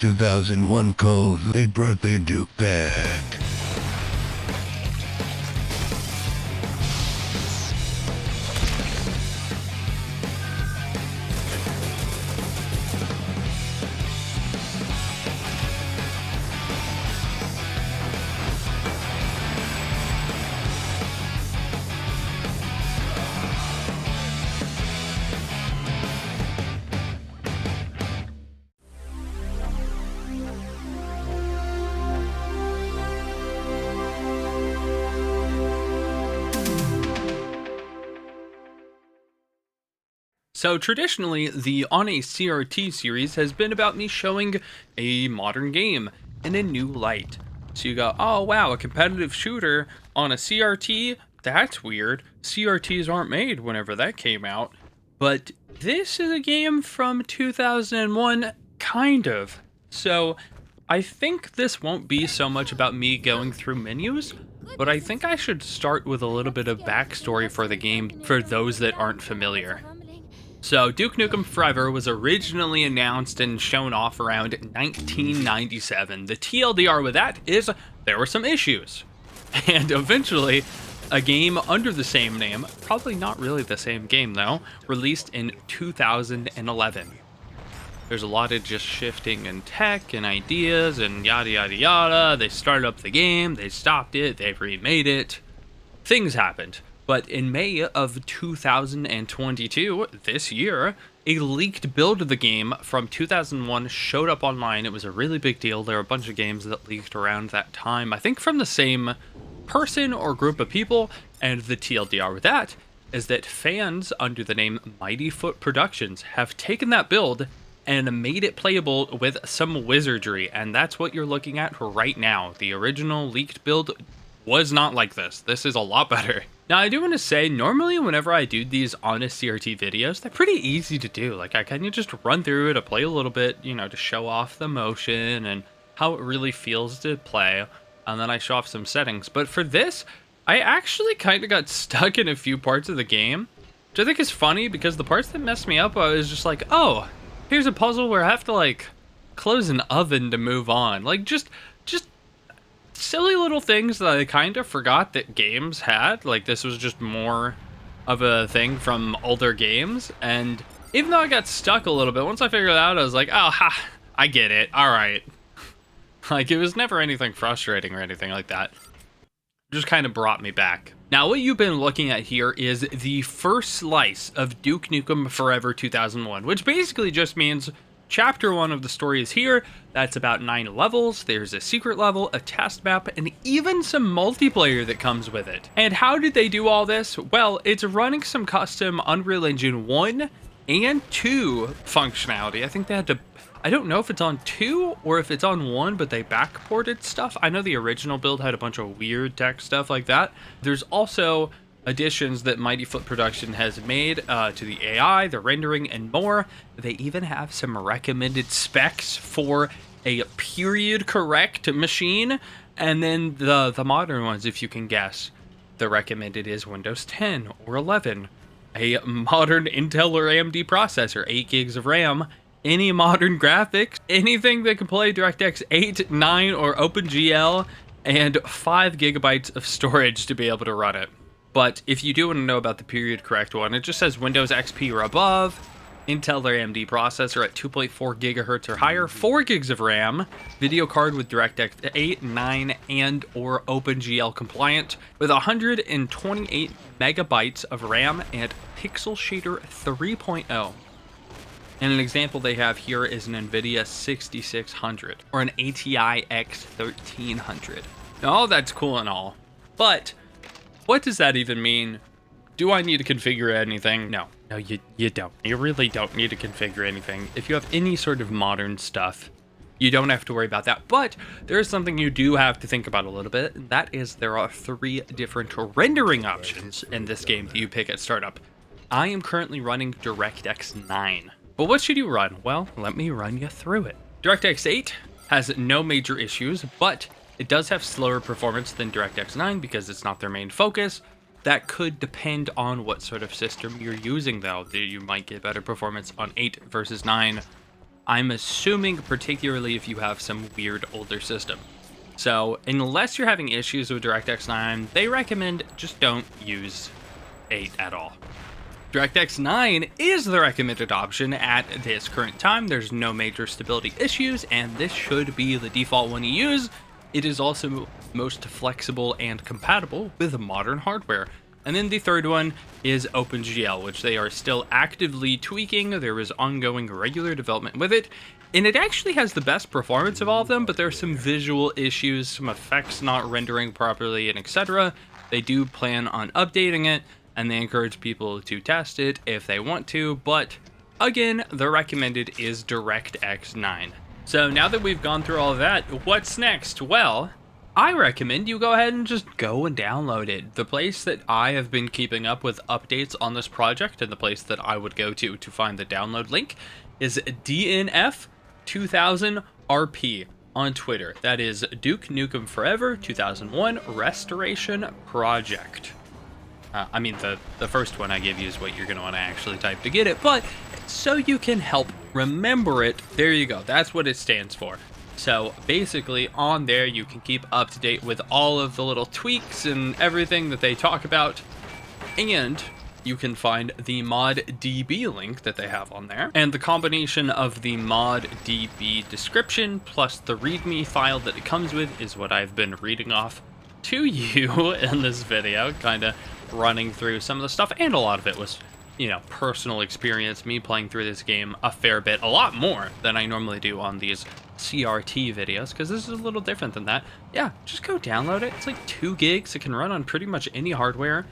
2001 code, they brought their Duke back. So traditionally, the On a CRT series has been about me showing a modern game in a new light. So you go, oh wow, a competitive shooter on a CRT? That's weird. CRTs aren't made whenever that came out. But this is a game from 2001, kind of. So I think this won't be so much about me going through menus, but I think I should start with a little bit of backstory for the game for those that aren't familiar. So, Duke Nukem Forever was originally announced and shown off around 1997. The TLDR with that is there were some issues. And eventually, a game under the same name, probably not really the same game though, released in 2011. There's a lot of just shifting in tech and ideas and yada yada yada. They started up the game, they stopped it, they remade it. Things happened. But in May of 2022, this year, a leaked build of the game from 2001 showed up online. It was a really big deal. There were a bunch of games that leaked around that time, I think from the same person or group of people, and the TLDR with that is that fans under the name Mighty Foot Productions have taken that build and made it playable with some wizardry, and that's what you're looking at right now. The original leaked build was not like this. This is a lot better. Now, I do want to say, normally whenever I do these honest CRT videos, they're pretty easy to do. Like, I kind of just run through it, I play a little bit, you know, to show off the motion and how it really feels to play, and then I show off some settings. But for this, I actually kind of got stuck in a few parts of the game, which I think is funny because the parts that messed me up, I was just like, oh, here's a puzzle where I have to, like, close an oven to move on. Like, just silly little things that I kind of forgot that games had. Like, this was just more of a thing from older games, and even though I got stuck a little bit, once I figured it out, I was like, oh, ha, I get it, alright. Like, it was never anything frustrating or anything like that. It just kind of brought me back. Now, what you've been looking at here is the first slice of Duke Nukem Forever 2001, which basically just means Chapter 1 of the story is here. That's about 9 levels. There's a secret level, a test map, and even some multiplayer that comes with it. And how did they do all this? Well, it's running some custom Unreal Engine 1 and 2 functionality. I think they had to, I don't know if it's on 2 or if it's on 1, but they backported stuff. I know the original build had a bunch of weird tech stuff like that. There's also additions that Mighty Foot Production has made to the AI, the rendering, and more. They even have some recommended specs for a period correct machine, and then the modern ones, if you can guess. The recommended is Windows 10 or 11, a modern Intel or AMD processor, 8 gigs of RAM, any modern graphics, anything that can play DirectX 8, 9, or OpenGL, and 5 gigabytes of storage to be able to run it. But if you do want to know about the period correct one, it just says Windows XP or above, Intel or AMD processor at 2.4 gigahertz or higher, 4 gigs of RAM, video card with DirectX 8, 9, and or OpenGL compliant, with 128 megabytes of RAM and Pixel Shader 3.0. And an example they have here is an NVIDIA 6600 or an ATI X1300. Now, all that's cool and all, but what does that even mean? Do I need to configure anything? No, you don't. You really don't need to configure anything. If you have any sort of modern stuff, you don't have to worry about that. But there is something you do have to think about a little bit, and that is there are 3 different rendering options in this game that you pick at startup. I am currently running DirectX 9. But what should you run? Well, let me run you through it. DirectX 8 has no major issues, but it does have slower performance than DirectX 9 because it's not their main focus. That could depend on what sort of system you're using though. You might get better performance on 8 versus 9. I'm assuming particularly if you have some weird older system. So unless you're having issues with DirectX 9, they recommend just don't use 8 at all. DirectX 9 is the recommended option at this current time. There's no major stability issues, and this should be the default one you use. It is also most flexible and compatible with modern hardware. And then the third one is OpenGL, which they are still actively tweaking. There is ongoing regular development with it, and it actually has the best performance of all of them, but there are some visual issues, some effects not rendering properly, and etc. They do plan on updating it, and they encourage people to test it if they want to, but again, the recommended is DirectX 9. So now that we've gone through all of that, what's next? Well, I recommend you go ahead and just go and download it. The place that I have been keeping up with updates on this project, and the place that I would go to find the download link, is DNF2000RP on Twitter. That is Duke Nukem Forever 2001 Restoration Project. I mean, the first one I give you is what you're going to want to actually type to get it, but so you can help remember it, there you go. That's what it stands for. So basically on there, you can keep up to date with all of the little tweaks and everything that they talk about. And you can find the ModDB link that they have on there. And the combination of the ModDB description plus the README file that it comes with is what I've been reading off to you in this video, kind of running through some of the stuff. And a lot of it was, you know, personal experience, me playing through this game a fair bit, a lot more than I normally do on these CRT videos, because this is a little different than that. Yeah, just go download it. It's like 2 gigs. It can run on pretty much any hardware.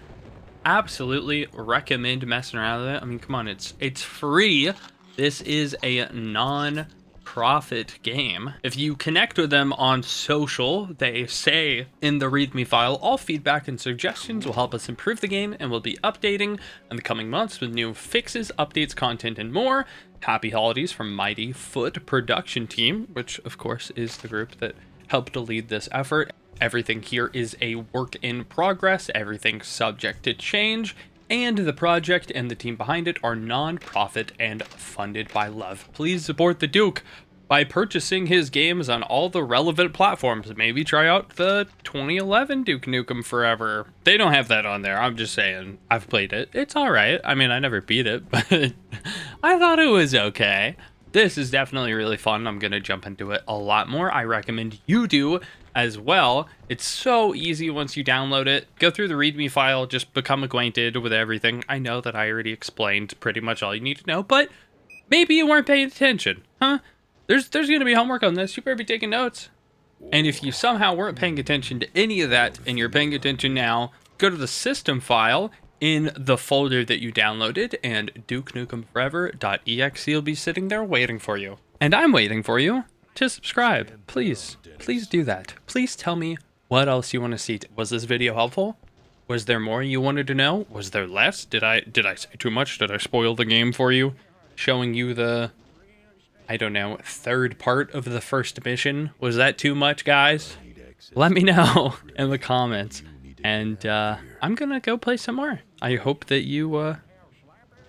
Absolutely recommend messing around with it. I mean, come on, it's free. This is a non-profit game. If you connect with them on social, they say in the README file, all feedback and suggestions will help us improve the game, and we'll be updating in the coming months with new fixes, updates, content, and more. Happy holidays from Mighty Foot production team, which of course is the group that helped to lead this effort. Everything here is a work in progress, everything's subject to change, and the project and the team behind it are non-profit and funded by love. Please support the Duke by purchasing his games on all the relevant platforms. Maybe try out the 2011 Duke Nukem Forever. They don't have that on there, I'm just saying. I've played it. It's alright. I mean, I never beat it, but I thought it was okay. This is definitely really fun. I'm going to jump into it a lot more. I recommend you do as well. It's so easy once you download it. Go through the README file, just become acquainted with everything. I know that I already explained pretty much all you need to know, but maybe you weren't paying attention, huh? There's going to be homework on this. You better be taking notes. And if you somehow weren't paying attention to any of that and you're paying attention now, go to the system file in the folder that you downloaded, and DukeNukemForever.exe will be sitting there waiting for you. And I'm waiting for you to subscribe. Please do that. Please tell me what else you want to see. Was this video helpful? Was there more you wanted to know? Was there less? Did I say too much? Did I spoil the game for you? Showing you the, I don't know, third part of the first mission? Was that too much, guys? Let me know in the comments. And I'm gonna go play some more. I hope that you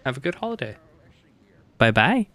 have a good holiday. Bye-bye.